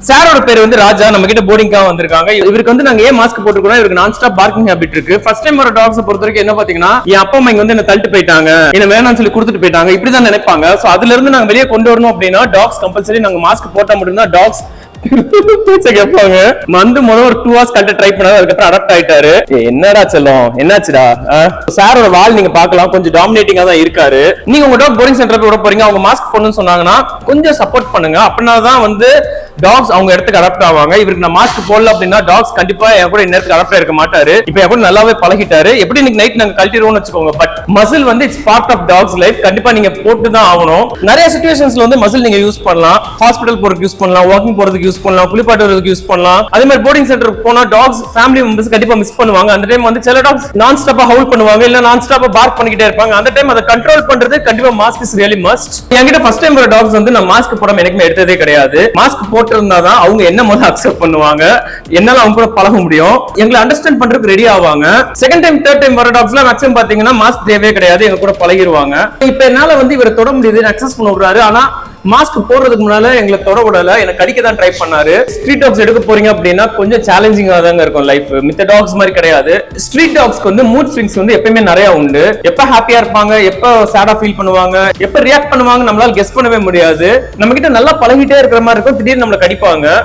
சாரோட பேர் வந்து ராஜா. நம்ம கிட்ட போர்டிங்காக வந்திருக்காங்க. இவருக்கு வந்து நாங்க ஏன் மாஸ்க் போட்டுருக்கோம், இவருக்கு நான் ஸ்டாப் பார்க்கிங் ஹேபிட் இருக்கு. ஃபர்ஸ்ட் டைம் வர டாக்ஸ் பொறுத்த வரைக்கும் என்ன பாத்தீங்கன்னா, என் அப்பா அம்மா இங்க வந்து என்ன தள்ளிட்டு போயிட்டாங்க, என்ன வேணாம்னு சொல்லி கொடுத்துட்டு போயிட்டாங்க, இப்படிதான் நினைப்பாங்க. சோ அதுல இருந்து நாங்க வெளியே கொண்டு வரணும் அப்படின்னா டாக்ஸ் கம்பல்சரி நாங்க மாஸ்க் போட்டா மட்டும்தான் டாக்ஸ் கேட்பாங்க. வந்து முதல்ல ஒரு 2 hours கழட்ட ட்ரை பண்ணாரு, அதுக்கப்புறம் அடாப்ட் ஆயிட்டாரு. என்னடா செல்லம், என்னாச்சுடா? சாரோட வால் நீங்க பார்க்கலாம், கொஞ்சம் டாமினேட்டிங்கா தான் இருக்காரு. நீங்க உங்க டாக் போர்டிங் சென்டர் போய் விட போறீங்க, அவங்க மாஸ்க் போடணும்னு சொன்னாங்கன்னா கொஞ்சம் சப்போர்ட் பண்ணுங்க. அப்படின்னா தான் வந்து டாக்ஸ் அவங்க இடத்துக்கு அடாப்ட் ஆவாங்க. இவருக்கு நான் மாஸ்க் போடல அப்படின்னா டாக்ஸ் கண்டிப்பா என் கூட இந்த இடத்துக்கு அடாப்ட் இருக்க மாட்டாரு. இப்போ என் கூட நல்லாவே பழகிட்டாரு. எப்படி இன்னைக்கு நைட் நாங்க கழட்டிடுவோம்னு வச்சுக்கோங்க. பட் மசில் வந்து it's part of dog's life. கண்டிப்பா நீங்க போட்டு தான் ஆகணும். நிறைய சிச்சுவேஷன்ஸ்ல வந்து மசில் நீங்க யூஸ் பண்ணலாம். ஹாஸ்பிடல் போறதுக்கு யூஸ் பண்ணலாம், வாக்கிங் போறதுக்கு யூஸ் பண்ணலாம், குளிப்பாட்டுறதுக்கு யூஸ் பண்ணலாம். அதே மாதிரி போர்டிங் சென்டருக்கு போனா டாக்ஸ் ஃபேமிலி மெம்பர்ஸ் கண்டிப்பா மிஸ் பண்ணுவாங்க. அந்த டைம் வந்து சில டாக்ஸ் நான் ஸ்டாப்பா ஹவுல் பண்ணுவாங்க, இல்ல நான் ஸ்டாப்பா பார்க் பண்ணிக்கிட்டே இருப்பாங்க. அந்த டைம் அதை கண்ட்ரோல் பண்றது கண்டிப்பா மாஸ்க் இஸ் ரியலி மஸ்ட். என்கிட்ட ஃபர்ஸ்ட் டைம் வர டாக்ஸ் வந்து நான் மாஸ்க் போடாம எனக்குமே எடுத்ததே கிடையாது. மாஸ்க் போட்டிருந்தா தான் அவங்க என்ன முதல்ல அக்செப்ட் பண்ணுவாங்க, என்னால அவங்க கூட பழக முடியும், எங்களை அண்டர்ஸ்டாண்ட் பண்றதுக்கு ரெடி ஆவாங்க. செகண்ட் டைம் தேர்ட் டைம் வர டாக்ஸ்ல மேக்ஸிமம் பாத்தீங்கன்னா மாஸ்க் தேவையே கிடையாது, எங்க கூட பழகிடுவாங்க. இப்ப என்னால வந்து இவரை தொட முடியுது, அக்சஸ் பண்ண விடுறாரு. ஆனா மாஸ்க் போடுறதுக்கு முன்னால எங்களை தொட விடல, எனக்கு கடிக்க தான் ட்ரை பண்ணாரு. ஸ்ட்ரீட் டாக்ஸ் எடுக்க போறீங்க அப்படின்னா கொஞ்சம் சேலஞ்சிங்கா தாங்க இருக்கும் லைஃப். மித்த டாக்ஸ் மாதிரி கிடையாது. ஸ்ட்ரீட் டாக்ஸ்க்கு வந்து மூட் ஸ்விங்ஸ் வந்து எப்பயுமே நிறைய உண்டு. எப்ப ஹாப்பியா இருப்பாங்க, எப்ப சேடா ஃபீல் பண்ணுவாங்க, எப்ப ரியாக்ட் பண்ணுவாங்க நம்மளால கெஸ் பண்ணவே முடியாது. நம்ம கிட்ட நல்லா பழகிட்டே இருக்கிற மாதிரி இருக்கும், திடீர்னு நம்மள கடிப்பாங்க.